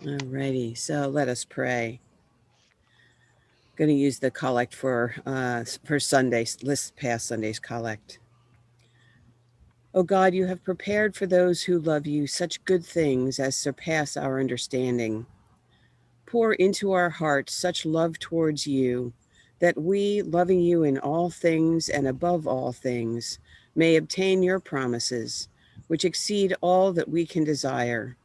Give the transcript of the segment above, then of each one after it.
All righty. So let us pray. Going to use the collect for Sunday's this past Sunday's collect. O God, you have prepared for those who love you such good things as surpass our understanding. Pour into our hearts such love towards you that we, loving you in all things and above all things, may obtain your promises, which exceed all that we can desire.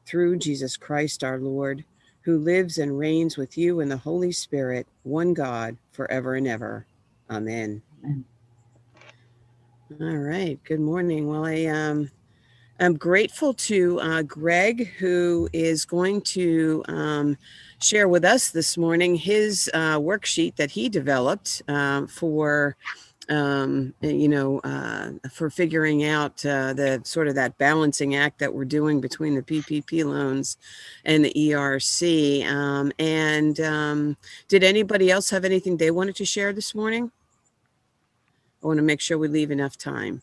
Through Jesus Christ our Lord, who lives and reigns with you in the Holy Spirit, one God, forever and ever. Amen. Amen. All right. Good morning. Well, I'm grateful to Greg, who is going to share with us this morning his worksheet that he developed for figuring out the sort of that balancing act that we're doing between the PPP loans and the ERC. Did anybody else have anything they wanted to share this morning? I want to make sure we leave enough time.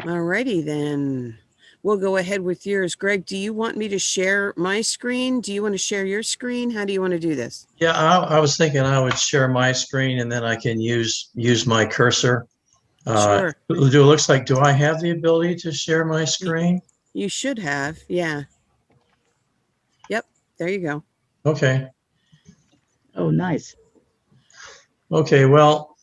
All righty then. We'll go ahead with yours. Greg, do you want me to share my screen? Do you want to share your screen? How do you want to do this? Yeah, I was thinking I would share my screen and then I can use my cursor. Sure. It looks like, do I have the ability to share my screen? You should have, yeah. Yep, there you go. Okay. Oh, nice. Okay, well,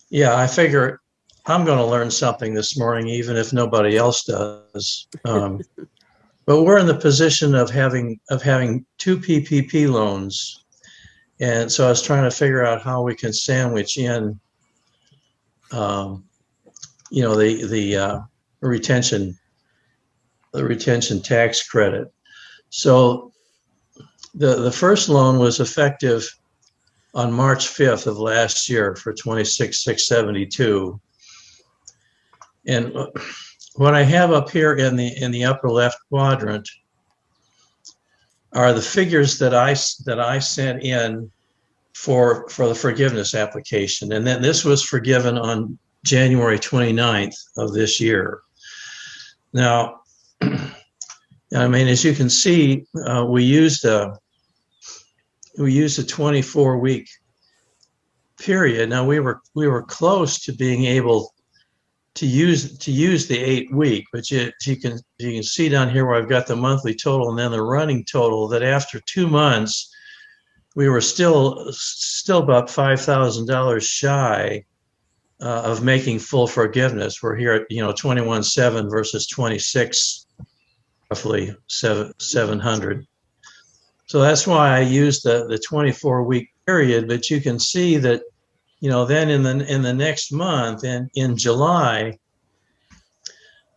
yeah, I figure I'm going to learn something this morning, even if nobody else does. But we're in the position of having two PPP loans, and so I was trying to figure out how we can sandwich in, the retention tax credit. So the first loan was effective on March 5th of last year for $26,672. And what I have up here in the upper left quadrant are the figures that I sent in for the forgiveness application. And then this was forgiven on January 29th of this year. Now, I mean, as you can see, we used a 24-week period. Now we were close to being able to use the 8-week, but you can see down here where I've got the monthly total and then the running total, that after 2 months we were still about $5,000 shy of making full forgiveness. We're here at 21,700 versus 26, roughly 700. So that's why I used the 24-week period. But you can see that, then in the next month, in July,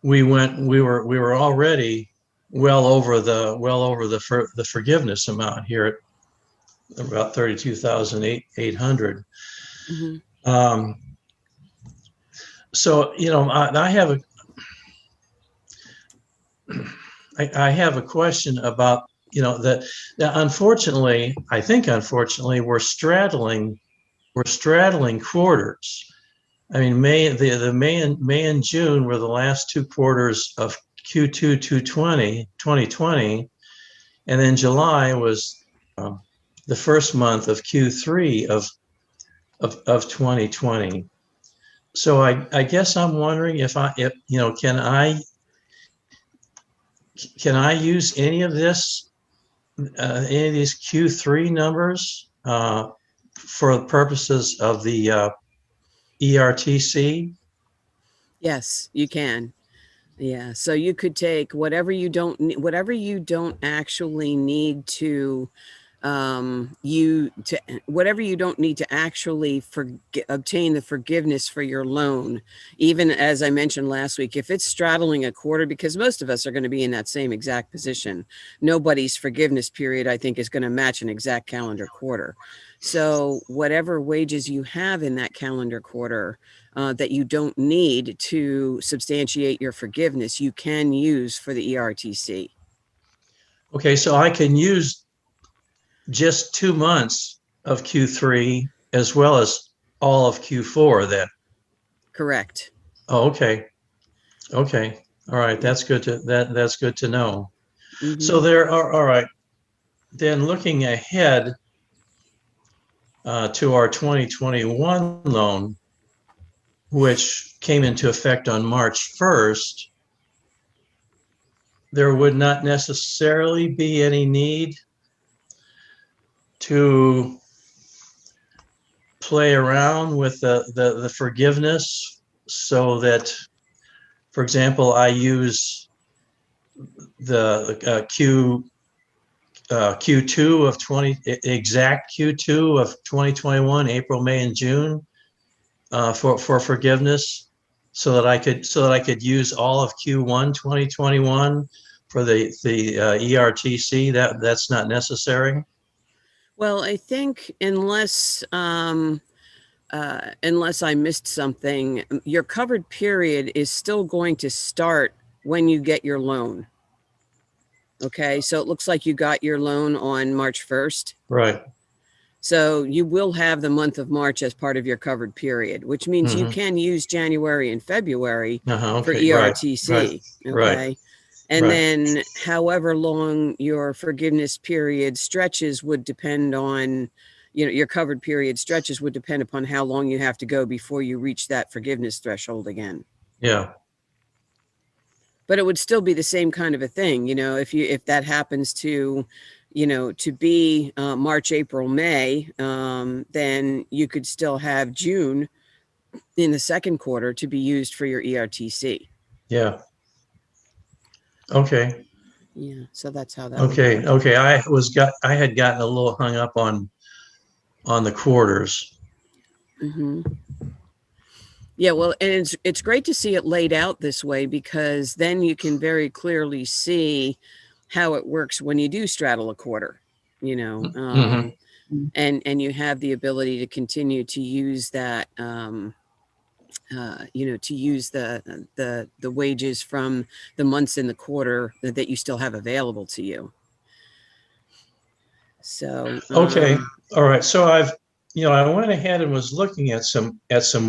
we were already well over the forgiveness amount here at about 32,800. Mm-hmm. So I have a question about that. Unfortunately, we're straddling quarters. I mean, May and June were the last 2 quarters of Q2 2020, and then July was the first month of Q3 of 2020. So I guess I'm wondering if can I use any of these Q3 numbers for the purposes of the ERTC? Yes, you can. Yeah, so you could take whatever you don't actually need to whatever you don't need to actually obtain the forgiveness for your loan. Even as I mentioned last week, if it's straddling a quarter, because most of us are going to be in that same exact position, nobody's forgiveness period, I think, is going to match an exact calendar quarter. So whatever wages you have in that calendar quarter that you don't need to substantiate your forgiveness, you can use for the ERTC. Okay, so I can use just 2 months of Q3 as well as all of Q4 then? Correct. Oh, okay. All right, that's good to that's good to know. Mhm. So there are, all right. Then looking ahead to our 2021 loan, which came into effect on March 1st, there would not necessarily be any need to play around with the forgiveness so that, for example, I use the Q2 of exact Q2 of 2021, April, May, and June, for forgiveness, so that I could use all of Q1 2021 for the ERTC. That's not necessary. Well, I think unless I missed something, your covered period is still going to start when you get your loan. Okay, so it looks like you got your loan on March 1st. Right. So you will have the month of March as part of your covered period, which means you Mhm. can use January and February for Okay. Right. ERTC. Right. Okay. And Right. then however long your forgiveness period stretches would depend on, your covered period stretches would depend upon how long you have to go before you reach that forgiveness threshold again. Yeah. But it would still be the same kind of a thing, if that happens to, to be March, April, May, then you could still have June in the second quarter to be used for your ERTC. Yeah. Okay. Yeah, so that's how that would Okay. work. Okay. I had gotten a little hung up on the quarters. Hmm. Yeah, well, and it's great to see it laid out this way, because then you can very clearly see how it works when you do straddle a quarter, Mhm. and you have the ability to continue to use that, to use the wages from the months in the quarter that you still have available to you. So, Okay. All right. So I went ahead and was looking at some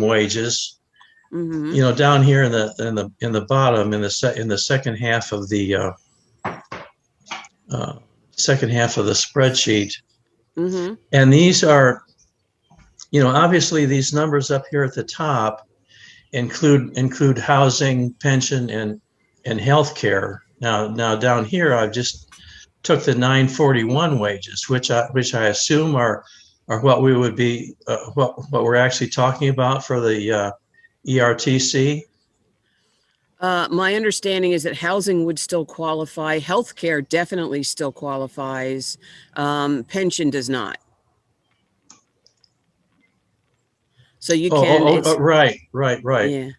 wages, mhm, down here in the bottom, in the second half of the spreadsheet. mhm, And these are, obviously these numbers up here at the top include housing, pension, and healthcare. Now down here, I've just took the 941 wages, which I assume are what we would be what we're actually talking about for the ERTC. my understanding is that housing would still qualify. Healthcare definitely still qualifies. Pension does not. So you can, it's, Right. yeah,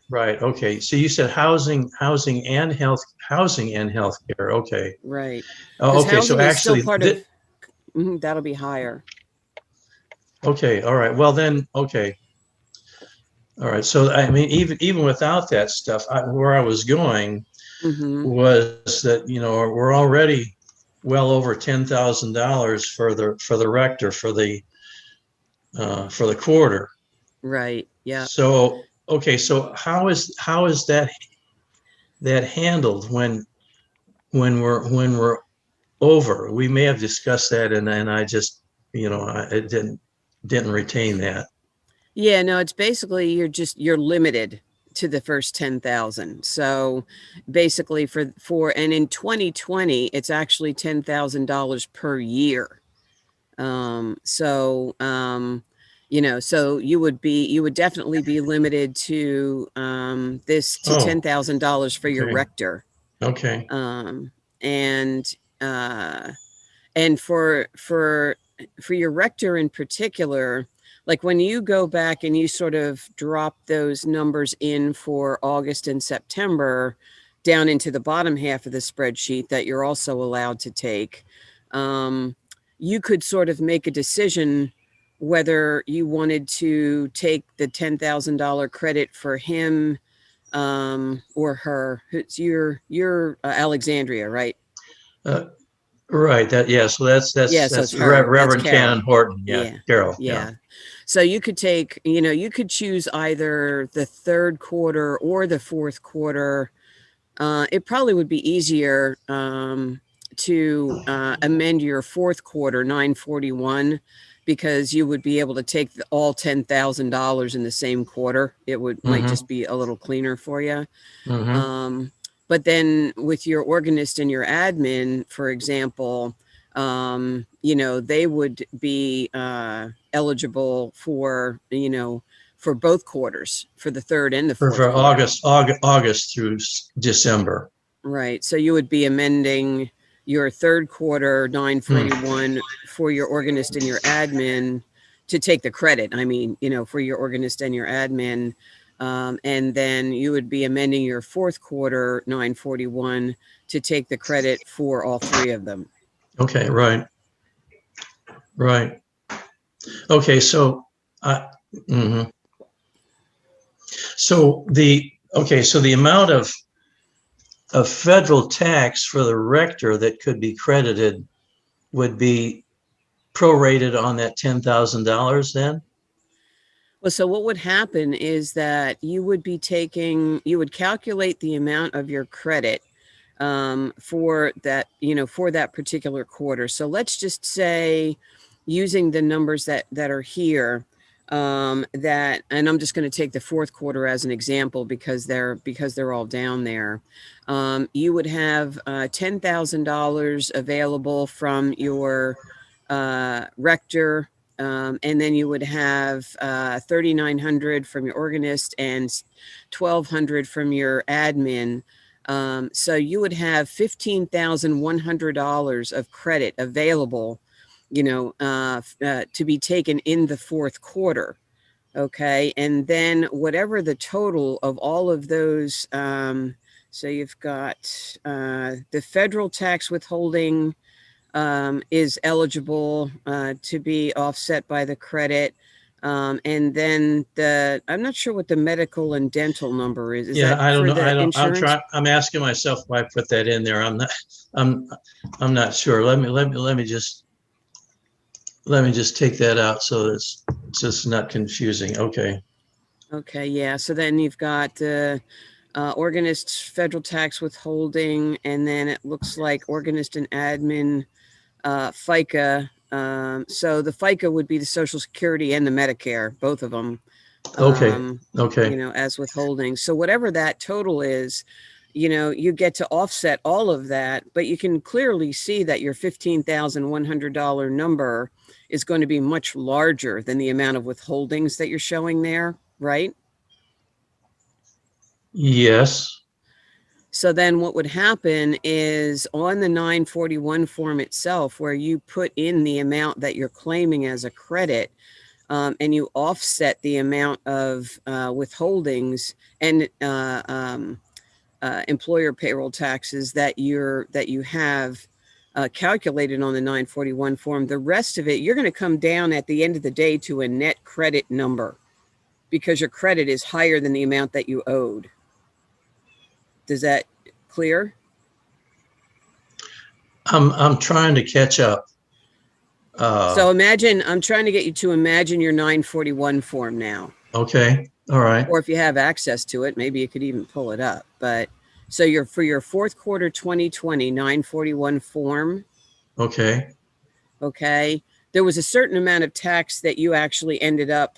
Okay. So you said housing and healthcare. Okay. right. Oh, Because okay. So housing is still actually, part of, that'll be higher. okay. All right. Well then, okay. All right. So I mean, even without that stuff, where I was going Hmm. was that we're already well over $10,000 for the rector for the quarter. Right. Yeah. So okay. So how is that handled when we're over? We may have discussed that, and I just I didn't retain that. Yeah, no, it's basically you're limited to the first 10,000. So basically and in 2020, it's actually $10,000 per year. So you would definitely be limited to this to Oh, $10,000 for your okay. rector. Okay. Um, and uh and for your rector in particular, like when you go back and you sort of drop those numbers in for August and September down into the bottom half of the spreadsheet that you're also allowed to take, you could sort of make a decision whether you wanted to take the $10,000 credit for him, or her. It's your Alexandria, right? Uh, right. Yeah. So Yeah, so it's her. That's Reverend Canon Carol. Horton. Yeah. Yeah. Carol. Yeah. Yeah. So you could take, you could choose either the third quarter or the fourth quarter it probably would be easier to amend your fourth quarter 941 because you would be able to take all $10,000 in the same quarter. It might just be a little cleaner for you. Mm-hmm. But then with your organist and your admin, for example, they would be eligible for, for both quarters, for the third and the fourth For quarter. August through December. Right. So you would be amending your third quarter 941 for your organist and your admin to take the credit. I mean, for your organist and your admin. And then you would be amending your fourth quarter 941 to take the credit for all three of them. Okay, right. Right. Okay, so mhm. So the amount of federal tax for the rector that could be credited would be prorated on that $10,000 then? Well, so what would happen is that you would calculate the amount of your credit for that particular quarter. So let's just say, using the numbers that are here, and I'm just going to take the fourth quarter as an example because they're all down there. You would have $10,000 available from your rector. And then you would have $3,900 from your organist and $1,200 from your admin. So you would have $15,100 of credit available, to be taken in the fourth quarter. Okay. And then whatever the total of all of those, so you've got the federal tax withholding is eligible to be offset by the credit. And then I'm not sure what the medical and dental number is. Is Yeah, that I don't for know. the insurance? I'm asking myself why I put that in there. I'm not sure. Let me just take that out so it's just not confusing. Okay. Okay. Yeah. So then you've got the organist federal tax withholding, and then it looks like organist and admin FICA. So the FICA would be the Social Security and the Medicare, both of them. Okay. Okay. As withholding. So whatever that total is, you get to offset all of that, but you can clearly see that your $15,100 number is going to be much larger than the amount of withholdings that you're showing there, right? Yes. So then what would happen is on the 941 form itself, where you put in the amount that you're claiming as a credit, and you offset the amount of withholdings and employer payroll taxes that you have calculated on the 941 form, the rest of it, you're going to come down at the end of the day to a net credit number because your credit is higher than the amount that you owed. Does that clear? I'm trying to catch up. So I'm trying to get you to imagine your 941 form now. Okay. All right. Or if you have access to it, maybe you could even pull it up. But so for your fourth quarter 2020 941 form. Okay. Okay. There was a certain amount of tax that you actually ended up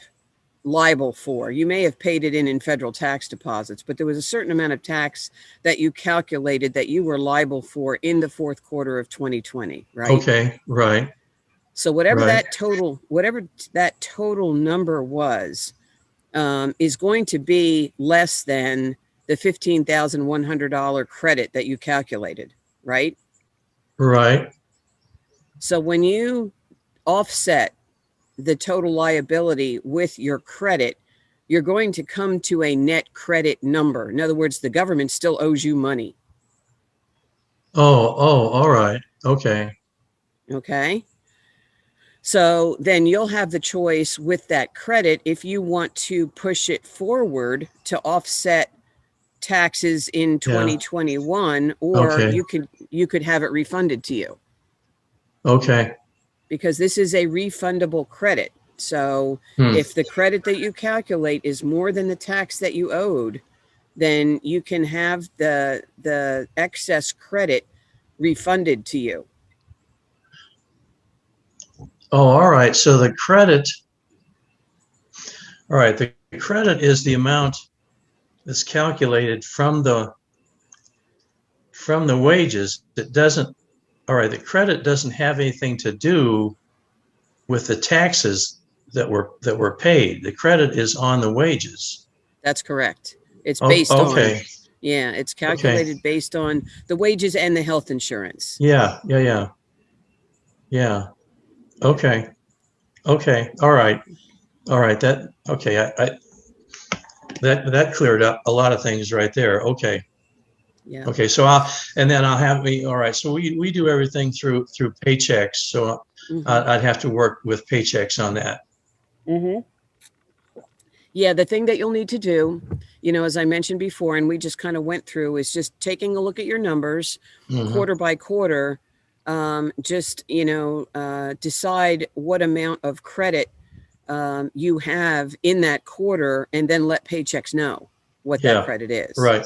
liable for. You may have paid it in federal tax deposits, but there was a certain amount of tax that you calculated that you were liable for in the fourth quarter of 2020, right? Okay, right. So whatever Right. that total number was, is going to be less than the $15,100 credit that you calculated, right? Right. So when you offset the total liability with your credit, you're going to come to a net credit number. In other words, the government still owes you money. Oh, all right. Okay. Okay. So then you'll have the choice with that credit if you want to push it forward to offset taxes in 2021, or Okay. you could have it refunded to you. Okay. Because this is a refundable credit. So if the credit that you calculate is more than the tax that you owed, then you can have the excess credit refunded to you. Oh, all right. So the credit, all right, the credit is the amount that's calculated from the wages. It doesn't, all right, the credit doesn't have anything to do with the taxes that were paid. The credit is on the wages. That's correct. It's Oh, based on, okay. yeah, it's calculated based on the wages and the health insurance. Yeah. Okay. Okay. All right. That, okay. That cleared up a lot of things right there. Okay. Yeah. Okay. So I'll have me, all right. So we do everything through Paychex. So Mhm. I'd have to work with Paychex on that. Mm-hmm. Yeah, the thing that you'll need to do, as I mentioned before, and we just kind of went through, is just taking a look at your numbers Mhm. quarter by quarter. Just, decide what amount of credit you have in that quarter, and then let Paychex know what Yeah. that credit is. Right.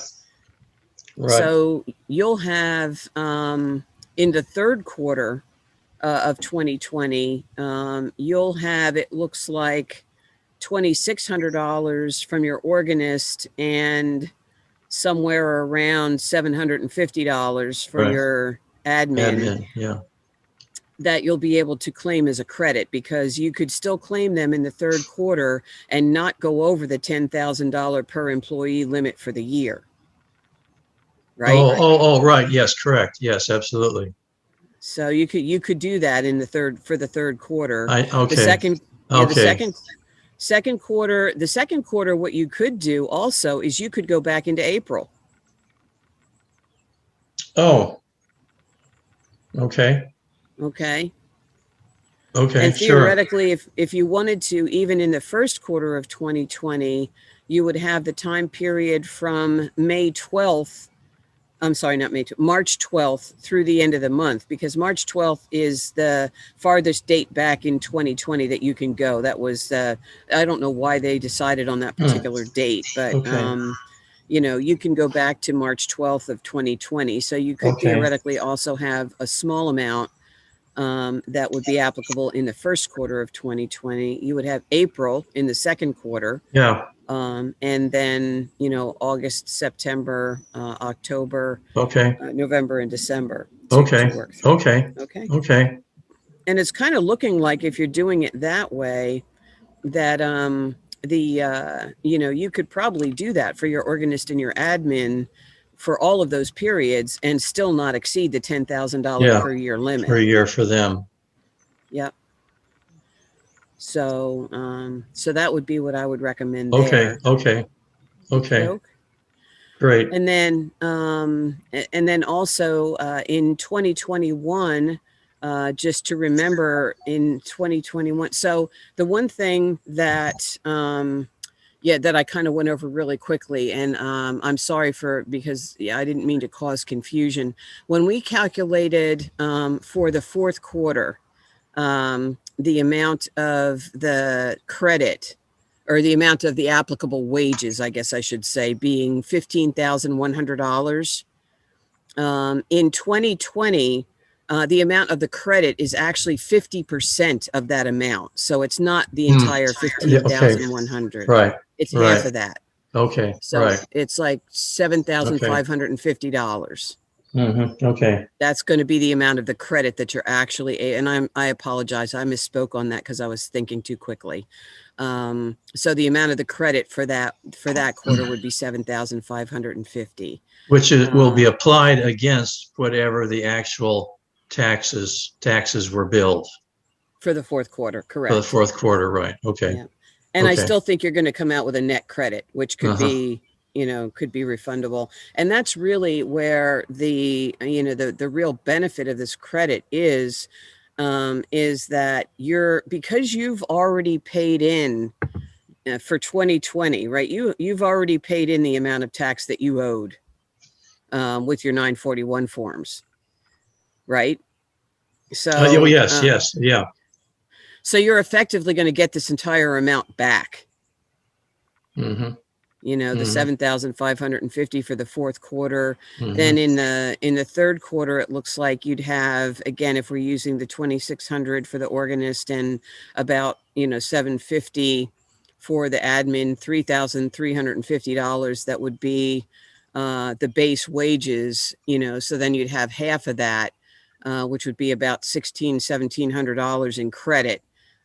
So you'll have in the third quarter of 2020, you'll have, it looks like, $2,600 from your organist and somewhere around $750 for Right. your admin Yeah. that you'll be able to claim as a credit, because you could still claim them in the third quarter and not go over the $10,000 per employee limit for the year. Right? Oh, right. Yes, correct. Yes, absolutely. So you could do that for the third quarter. Okay. The second, Okay. second quarter, what you could do also is you could go back into April. Oh, okay. Okay. Okay, And sure. theoretically, if you wanted to, even in the first quarter of 2020, you would have the time period from May 12th. I'm sorry, not May 12th, March 12th through the end of the month, because March 12th is the farthest date back in 2020 that you can go. That was, I don't know why they decided on that particular date, but, Okay. you can go back to March 12th of 2020. So you could Okay. theoretically also have a small amount that would be applicable in the first quarter of 2020. You would have April in the second quarter. Yeah. And then, August, September, October, Okay. November, and December Okay. to work through. Okay. Okay. Okay. And it's kind of looking like, if you're doing it that way, that you could probably do that for your organist and your admin for all of those periods and still not exceed the $10,000 Yeah. per year limit. Per year for them. Yep. So, so that would be what I would recommend Okay. there. Okay. Okay. Okey-doke. Great. And then also in 2021, just to remember in 2021. So the one thing that that I kind of went over really quickly, and I'm sorry because I didn't mean to cause confusion. When we calculated for the fourth quarter, the amount of the credit, or the amount of the applicable wages, I guess I should say, being $15,100. In 2020, the amount of the credit is actually 50% of that amount. So it's not the entire Yeah, okay. 15,100. Right. It's Right. half of that. Okay. So Right. it's like $7,550. Okay. That's going to be the amount of the credit that you're actually, and I apologize, I misspoke on that because I was thinking too quickly. So the amount of the credit for that quarter would be $7,550. Which will be applied against whatever the actual taxes were billed For the fourth quarter, correct. for the fourth quarter, right? Okay. Yeah. And I Okay. still think you're going to come out with a net credit, which could Uh-huh. be, could be refundable. And that's really where the real benefit of this credit is that because you've already paid in for 2020, right? You've already paid in the amount of tax that you owed with your 941 forms, right? So, Yes. Yeah. so you're effectively going to get this entire amount back. Mm-hmm. you know, the Mhm. 7,550 for the fourth quarter. Mhm. Then in the third quarter, it looks like you'd have, again, if we're using the 2,600 for the organist and about, you know, 750 for the admin, $3,350, that would be the base wages, you know, so then you'd have half of that, which would be about $1,700 in credit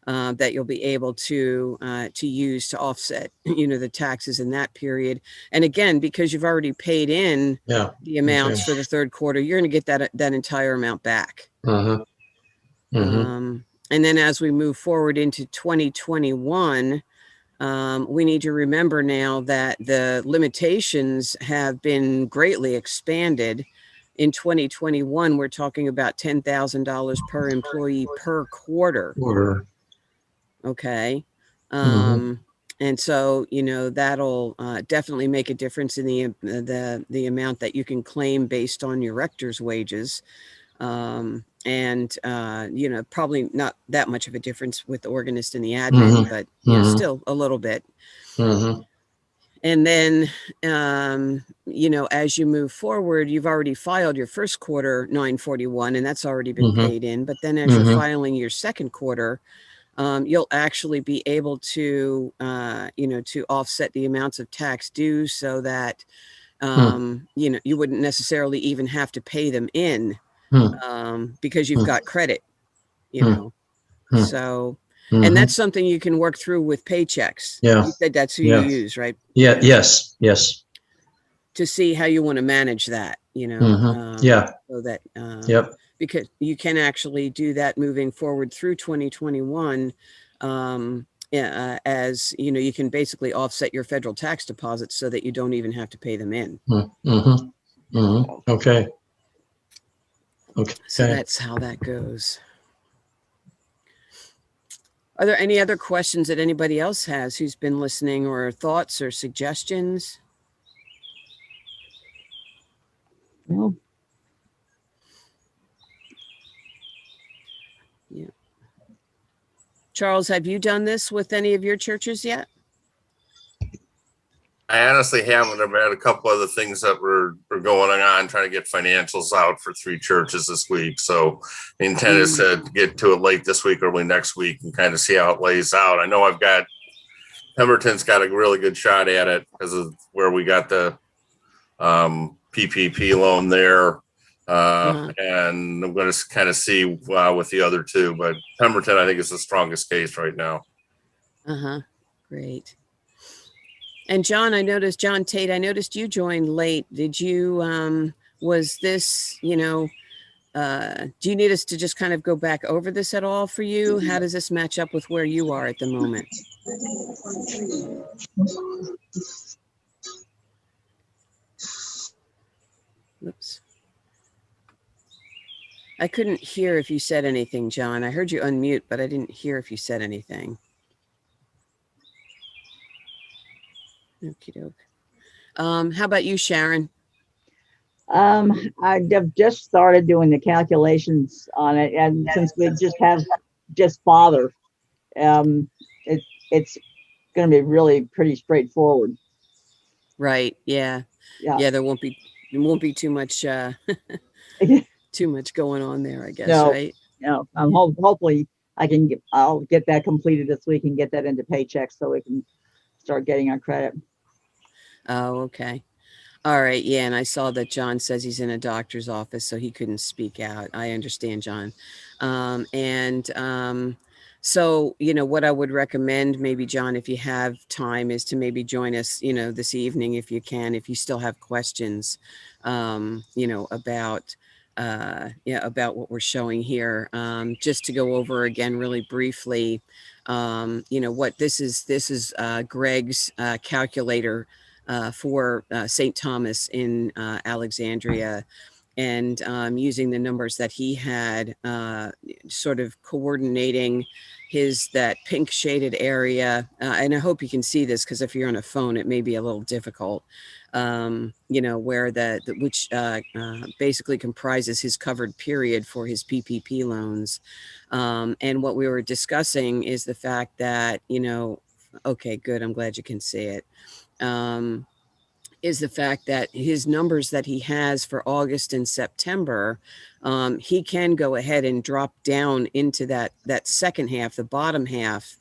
that you'll be able to use to offset, you know, the taxes in that period. And again, because you've already paid in Yeah. the amounts Okay. for the third quarter, you're going to get that entire amount back. Uh-huh. Mhm. And then as we move forward into 2021, we need to remember now that the limitations have been greatly expanded. In 2021, we're talking about $10,000 per employee per quarter. Order. Okay. Mhm. And so, you know, that'll definitely make a difference in the amount that you can claim based on your rector's wages. And you know, probably not that much of a difference with the organist and the admin, Mhm. but you know, Mhm. still a little bit. Mhm. And then, you know, as you move forward, you've already filed your first quarter 941, and that's already been Mhm. paid in. But then as you're Mhm. filing your second quarter, you'll actually be able to, you know, to offset the amounts of tax due so that, you know, you wouldn't necessarily even have to pay them in because you've got credit, you know. So, and that's Mhm. something you can work through with paychecks. Yeah. You said that's who you Yeah. use, right? Yeah. Yes. Yes. To see how you want to manage that, you know, Mhm. Yeah. so that, Yep. because you can actually do that moving forward through 2021. Yeah, as you know, you can basically offset your federal tax deposits so that you don't even have to pay them in. Mhm. Mhm. Okay. So Okay. that's how that goes. Are there any other questions that anybody else has who's been listening, or thoughts or suggestions? Well, Yeah. Charles, have you done this with any of your churches yet? I honestly haven't. I've had a couple other things that were going on, trying to get financials out for 3 churches this week. So the intent is to get to it late this week, early next week, and kind of see how it lays out. I know I've got Pemberton's got a really good shot at it because of where we got the PPP loan there. And I'm going to kind of see with the other two, but Pemberton, I think, is the strongest case right now. Great. And John Tate, I noticed you joined late. Did you, was this, you know, do you need us to just kind of go back over this at all for you? How does this match up with where you are at the moment? Oops. I couldn't hear if you said anything, John. I heard you unmute, but I didn't hear if you said anything. Okie doke. How about you, Sharon? I have just started doing the calculations on it, and since we just have father, it's going to be really pretty straightforward. Right. Yeah. Yeah. Yeah. There won't be too much, too much going on there, I guess. No, right. No. Hopefully I'll get that completed this week and get that into paychecks so we can start getting our credit. Oh, okay. All right. Yeah. And I saw that John says he's in a doctor's office, so he couldn't speak out. I understand, John. So, you know, what I would recommend, maybe, John, if you have time, is to maybe join us, you know, this evening, if you can, if you still have questions, you know, about, about what we're showing here, just to go over again really briefly, you know, what this is Greg's calculator for St. Thomas in Alexandria, and using the numbers that he had, sort of coordinating that pink shaded area. And I hope you can see this, because if you're on a phone, it may be a little difficult. You know, where which basically comprises his covered period for his PPP loans. And what we were discussing is the fact that, you know, Okay, good. I'm glad you can see it. Is the fact that his numbers that he has for August and September, he can go ahead and drop down into that second half, the bottom half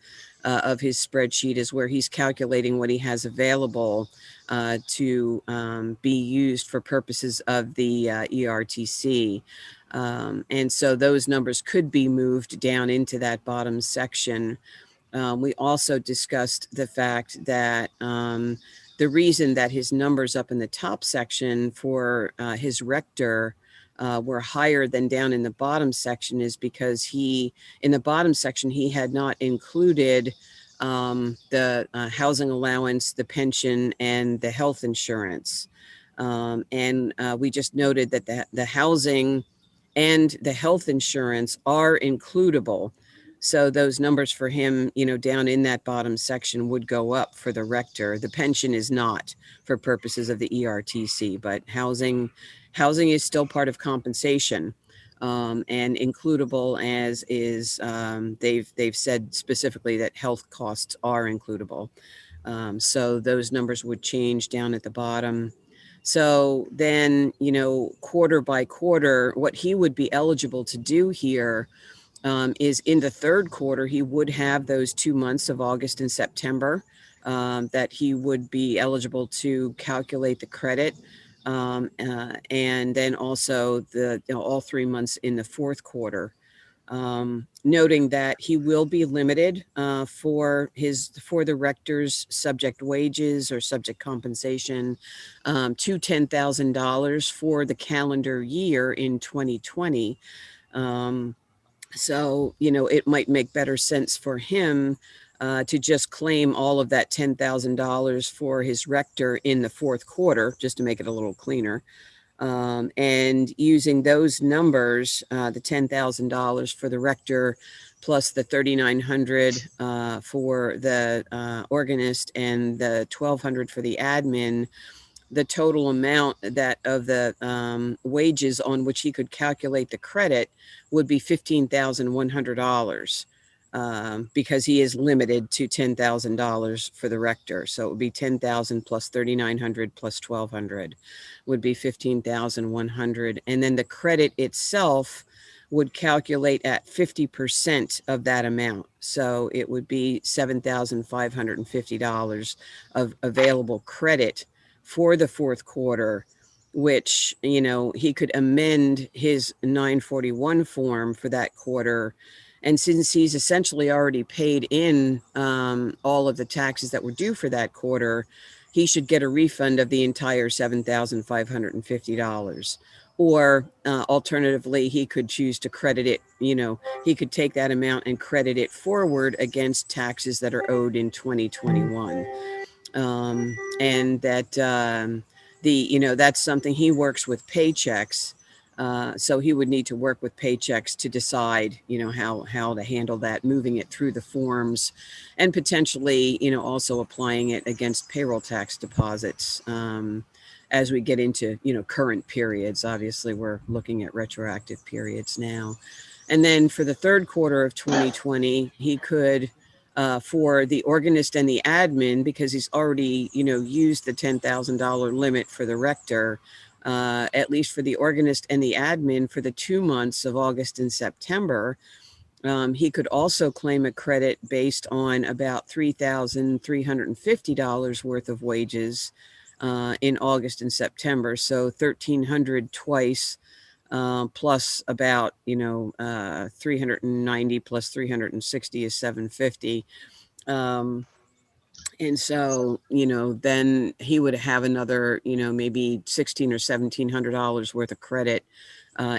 of his spreadsheet is where he's calculating what he has available to be used for purposes of the ERTC. And so those numbers could be moved down into that bottom section. We also discussed the fact that the reason that his numbers up in the top section for his rector were higher than down in the bottom section is because in the bottom section, he had not included the housing allowance, the pension, and the health insurance. And we just noted that the housing and the health insurance are includable. So those numbers for him, down in that bottom section would go up for the rector. The pension is not for purposes of the ERTC, but housing is still part of compensation, and includable as is. They've said specifically that health costs are includable. So those numbers would change down at the bottom. So then, quarter by quarter, what he would be eligible to do here is in the third quarter, he would have those 2 months of August and September that he would be eligible to calculate the credit. And then also all 3 months in the fourth quarter. Noting that he will be limited for the rector's subject wages or subject compensation to $10,000 for the calendar year in 2020. So, it might make better sense for him to just claim all of that $10,000 for his rector in the fourth quarter, just to make it a little cleaner. And using those numbers, the $10,000 for the rector plus the $3,900 for the organist and the $1,200 for the admin, the total amount that of the wages on which he could calculate the credit would be $15,100 because he is limited to $10,000 for the rector. So it would be $10,000 plus $3,900 plus $1,200 would be $15,100. And then the credit itself would calculate at 50% of that amount. So it would be $7,550 of available credit for the fourth quarter, which, he could amend his 941 form for that quarter. And since he's essentially already paid in all of the taxes that were due for that quarter, he should get a refund of the entire $7,550. Or alternatively, he could choose to credit it, he could take that amount and credit it forward against taxes that are owed in 2021. And that that's something he works with paychecks. So he would need to work with paychecks to decide, how to handle that, moving it through the forms and potentially, also applying it against payroll tax deposits as we get into, current periods. Obviously, we're looking at retroactive periods now. And then for the third quarter of 2020, he could for the organist and the admin, because he's already, used the $10,000 limit for the rector, at least for the organist and the admin for the 2 months of August and September. He could also claim a credit based on about $3,350 worth of wages in August and September. So $1,300 twice. Plus about 390 plus 360 is 750, and so then he would have another maybe $1,600 or $1,700 worth of credit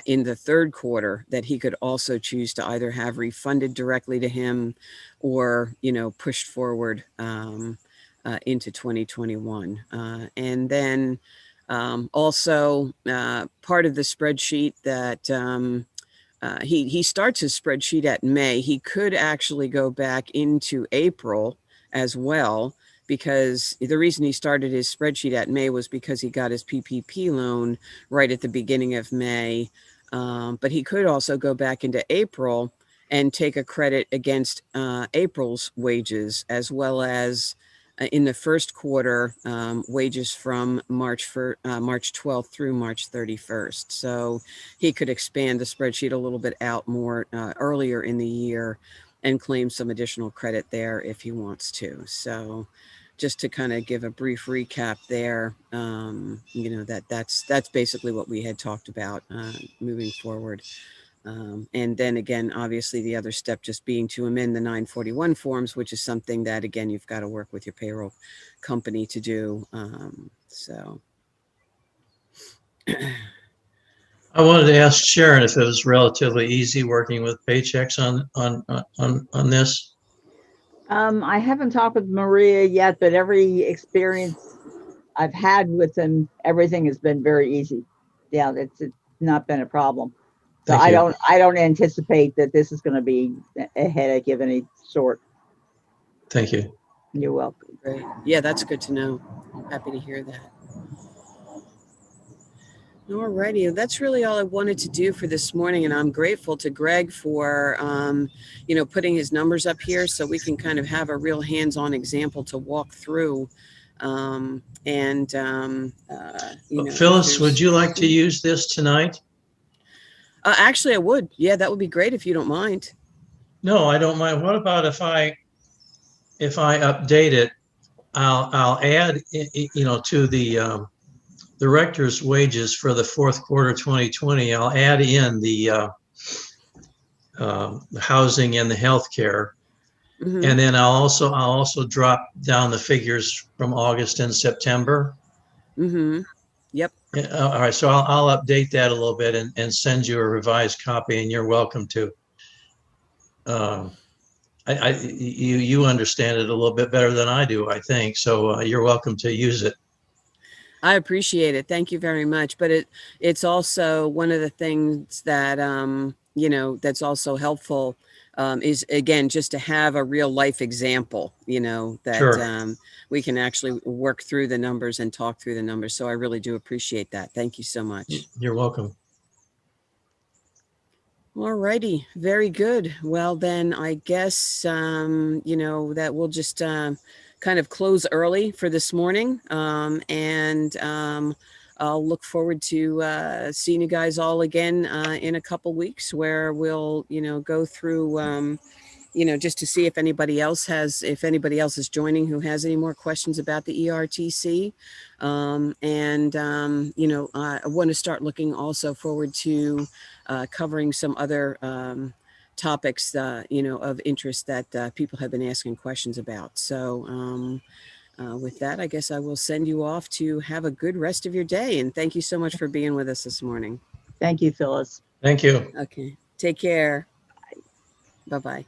in the third quarter that he could also choose to either have refunded directly to him or pushed forward into 2021, and then. Also, part of the spreadsheet that he starts his spreadsheet at May. He could actually go back into April as well, because the reason he started his spreadsheet at May was because he got his PPP loan right at the beginning of May. But he could also go back into April and take a credit against April's wages, as well as in the first quarter, wages from March 12th through March 31st. So he could expand the spreadsheet a little bit out more earlier in the year and claim some additional credit there if he wants to. So just to kind of give a brief recap there, you know, that's basically what we had talked about moving forward. And then again, obviously the other step just being to amend the 941 forms, which is something that, again, you've got to work with your payroll company to do. So. I wanted to ask Sharon if it was relatively easy working with Paychex on this. I haven't talked with Maria yet, but every experience I've had with them, everything has been very easy. Yeah, it's not been a problem. So Thank you. I don't anticipate that this is going to be a headache of any sort. Thank you. You're welcome. Great. Yeah, that's good to know. Happy to hear that. All righty. That's really all I wanted to do for this morning. And I'm grateful to Greg for, you know, putting his numbers up here so we can kind of have a real hands-on example to walk through. You know, Phyllis, would you like to use this tonight? Actually, I would. Yeah, that would be great if you don't mind. No, I don't mind. What about if I update it? I'll add, you know, to the director's wages for the fourth quarter 2020. I'll add in the housing and the healthcare, and then I'll also drop down the figures from August and September. Yep. All right, so I'll update that a little bit and send you a revised copy, and you're welcome to. You understand it a little bit better than I do, I think. So you're welcome to use it. I appreciate it. Thank you very much. But it's also one of the things that, you know, that's also helpful is, again, just to have a real life example, you know, that Sure. We can actually work through the numbers and talk through the numbers. So I really do appreciate that. Thank you so much. You're welcome. All righty. Very good. Well, then I guess, you know, that we'll just kind of close early for this morning. I'll look forward to seeing you guys all again in a couple weeks, where we'll, you know, go through, you know, just to see if anybody else is joining who has any more questions about the ERTC. You know, I want to start looking also forward to covering some other topics, you know, of interest that people have been asking questions about. So with that, I guess I will send you off to have a good rest of your day. And thank you so much for being with us this morning. Thank you, Phyllis. Thank you. Okay. Take care. Bye-bye.